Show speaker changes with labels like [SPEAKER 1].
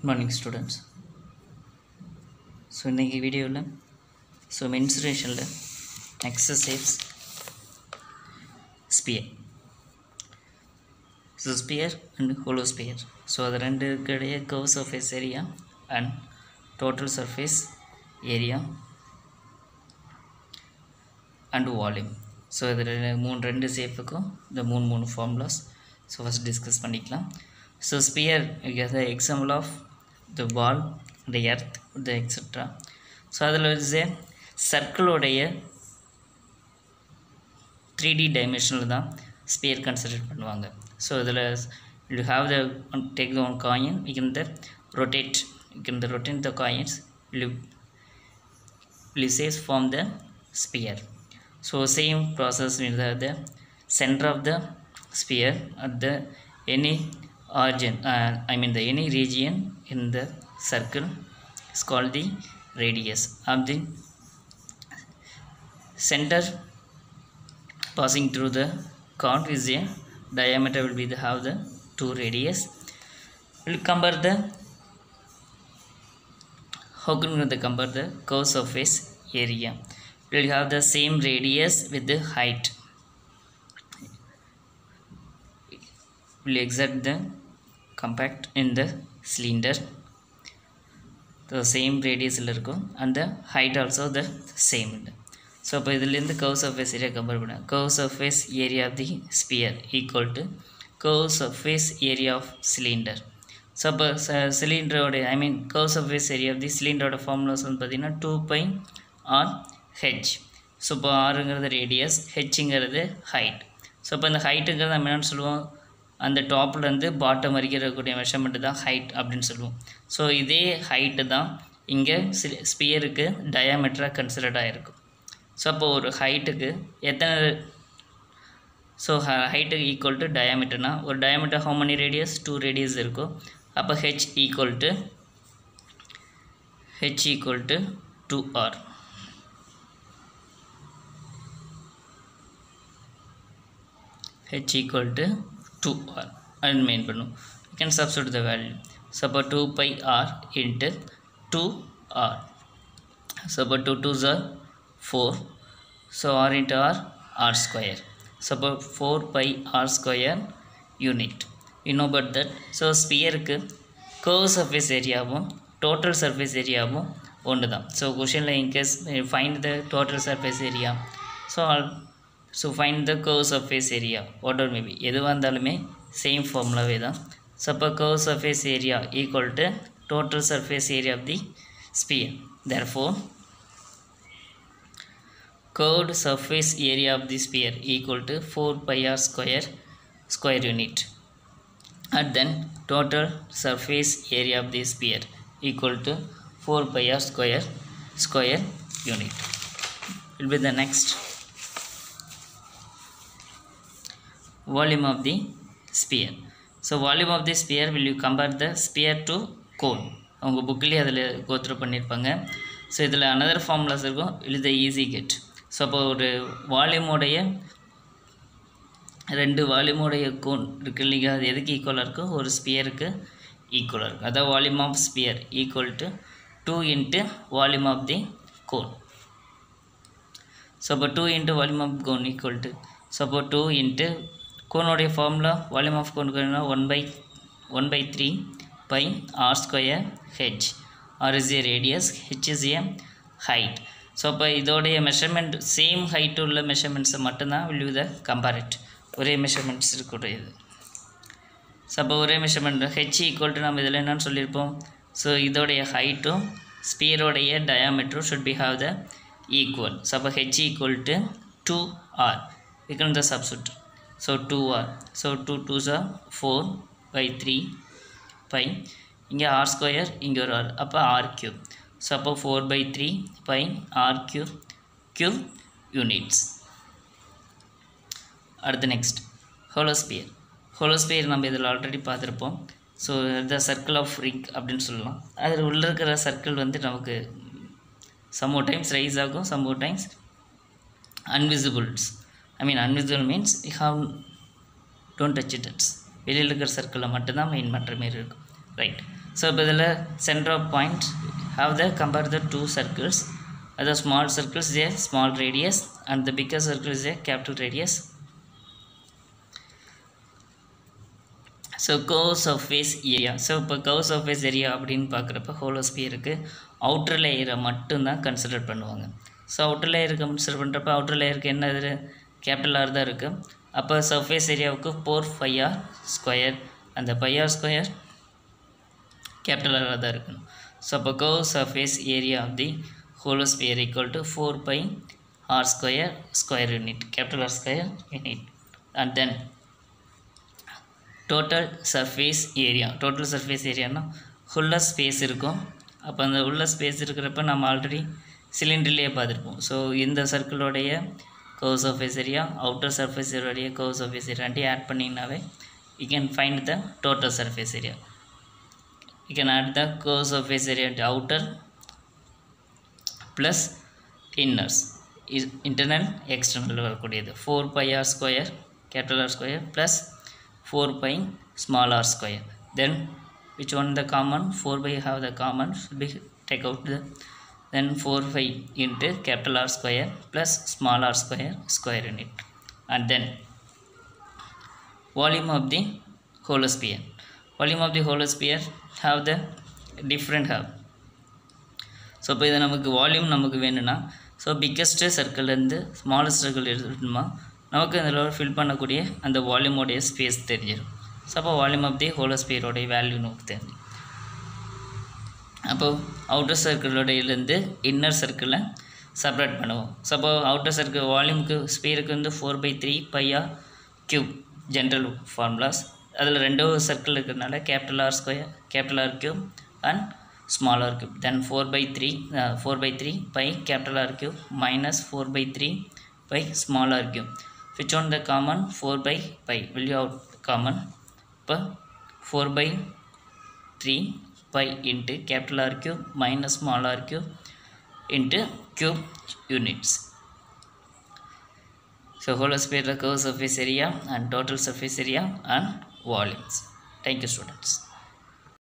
[SPEAKER 1] Good morning students. So இன்னைக்கு வீடியோவில் mensuration exercise sphere. So sphere and hollow sphere. So அது ரெண்டு கிடையே curve surface area and total surface area and volume. So இது ரெண்டு ஷேப்புக்கும் இந்த மூணு formulas. So first discuss பண்ணிக்கலாம். So sphere is the example of the ball, the earth, the etc. So அதில் is a circle உடைய 3D dimensional தான் sphere consider பண்ணுவாங்க. So அதில் you have the take the one coin, you can rotate the coins, you say form the sphere. So same process with the center of the sphere at the any origin, any region in the circle is called the radius of the center passing through the cone is a diameter will be the have the two radius. We'll compare the how can we compare the curve surface area. We'll have the same radius with the height. We'll exert the compact in the cylinder. The same radius and the height also the same. So by the curve surface area compare curve surface area of the sphere equal to curve surface area of cylinder. So cylinder curve surface area of the cylinder formula is 2 pi r h. So r is the radius, h is the height. So the height is the அந்த டாப்ல இருந்து bottom வரைக்கும் இருக்கக்கூடிய measurement தான் height அப்படின்னு சொல்லுவோம். So இதே height தான் இங்கே ஸ்பியருக்கு டயாமீட்டராக கன்சிடர்டாக இருக்கும். ஸோ அப்போ ஒரு ஹைட்டுக்கு எத்தனை ஹைட்டுக்கு ஈக்குவல் டு டயாமீட்டர்னா ஒரு diameter how many radius 2 radius இருக்கும். அப்போ h equal to 2r. h equal to 2r and main பண்ணும். You can substitute the value. So about 2 pi r into 2r. So about 2 2s are 4. So r into r square. So about 4 pi r square unit. You know about that. So sphere க்கு curve surface area total surface area ஒன்று தான். So question in case find the total surface area. So find the curve surface area, whatever may be. எதுவாக இருந்தாலுமே same ஃபார்முலாவே தான். Suppose curve surface area equal to total surface area of the sphere. Therefore, curved surface area of the sphere equal to 4 pi r square unit. And then total surface area of the sphere equal to 4 pi r square unit. Will be the next. Volume of the sphere. So volume of the sphere, will you compare the sphere to cone? உங்கள் புக்கிலே அதில் go through பண்ணியிருப்பாங்க. So இதில் another formulas இருக்கும், இது easy get. So அப்போ ஒரு வால்யூமோடைய ரெண்டு வால்யூமோடைய cone இருக்கு இல்லைங்க, அது எதுக்கு ஈக்குவலாக இருக்கும்? ஒரு ஸ்பியருக்கு ஈக்குவலாக இருக்கும். அதாவது volume of sphere equal to 2 into volume of the cone. So அப்போ 2 into volume of cone equal to so அப்போ 2 இன்ட்டு கோனுடைய formula volume of cone 1/3 pi r square h. r is a radius, h is a height. So அப்போ இதோடைய measurement same height உள்ள மெஷர்மெண்ட்ஸை மட்டும்தான் will be the compare. ஒரே measurements இருக்கக்கூடியது. So அப்போ ஒரே மெஷர்மெண்ட் h ஈக்குவல் டு நம்ம இதில் என்னன்னு சொல்லியிருப்போம்? ஸோ இதோடைய ஹைட்டும் ஸ்பியரோடைய டயாமீட்டரும் should be have the equal. So அப்போ h equal to 2r. we can the substitute. So 2r. So 2 2s are 4/3 pi. இங்கே r square, இங்கே ஒரு r. அப்போ r cube. ஸோ அப்போ 4/3 pi r cube units. அடுத்து next hollow sphere. Hollow sphere நம்ம இதில் already பார்த்துருப்போம். So the circle of ring அப்படின்னு சொல்லலாம். அதில் உள்ள இருக்கிற சர்க்கிள் வந்து நமக்கு சம்மோ டைம்ஸ் ரைஸ் ஆகும், சம்மோ times unvisibles. Unvisible means you have don't touch it. வெளியில் இருக்கிற சர்க்கிளில் மட்டும்தான் மெயின் பண்ணுற மாரி இருக்கும். ரைட். So இப்போ இதில் center of point have the compare the two circles. The small circle is a small radius and the bigger circle is a capital radius. So curve surface area. So இப்போ curve surface area அப்படின்னு பார்க்குறப்ப ஹோலோஸ்பியருக்கு outer லேயரை மட்டும்தான் consider பண்ணுவாங்க. So outer லேயருக்கு consider பண்ணுறப்ப outer லேயருக்கு என்ன இது கேபிட்டல் ஆர் தான் இருக்குது. அப்போ சர்ஃபேஸ் ஏரியாவுக்கு 4πr ஸ்கொயர், அந்த பைஆர் ஸ்கொயர் கேபிட்டல் ஆர் தான் இருக்கணும். ஸோ அப்போ curve surface area of the holosphere equal to 4πr square square unit, capital R square unit. And then total surface area னா உள்ள ஸ்பேஸ் இருக்கும். அப்போ அந்த உள்ள ஸ்பேஸ் இருக்கிறப்ப நம்ம ஆல்ரெடி சிலிண்டர்லேயே பார்த்துருப்போம். ஸோ இந்த சர்க்கிளோடைய curve surface area, outer surface area curve surface area ரெண்டையும் add பண்ணிங்கனாவே you can find the total surface area. You can add the curve surface area to outer plus inners, is internal external வரக்கூடியது 4πr square capital R square plus 4π small r square. Then which one the common? 4π have the common, should be take out the, then 4π into capital R square plus small r square square unit. And then volume of the holosphere. Volume of the holosphere have the different have. So இப்போ இது நமக்கு volume நமக்கு வேணும்னா so biggest சர்க்கிள்லேருந்து smallest circle எடுத்துட்டோமா நமக்கு அதில் fill பண்ணக்கூடிய அந்த வால்யூமோடைய ஸ்பேஸ் தெரிஞ்சிடும். ஸோ அப்போ வால்யூம் ஆஃப் தி ஹோலோஸ்பியரோடைய வேல்யூ நமக்கு தெரியும். அப்போது அவுட்டர் சர்க்கிளோடையிலேருந்து இன்னர் சர்க்கிளை செப்பரேட் பண்ணுவோம். ஸோ அப்போ அவுட்டர் சர்க்கிள் வால்யூமுக்கு ஸ்பியருக்கு வந்து 4/3πr கியூப் ஜென்ரல் ஃபார்முலாஸ். அதில் ரெண்டாவது சர்க்கிள் இருக்கிறதுனால capital R square capital R cube and small r cube. Then 4/3 by capital R cube minus 4/3 by small r cube. Which one the common? 4/pi will you out common. But 4/3 pi into capital R cube minus small r cube into cube units. So holosphere curve surface area and total surface area and volumes. Thank you students.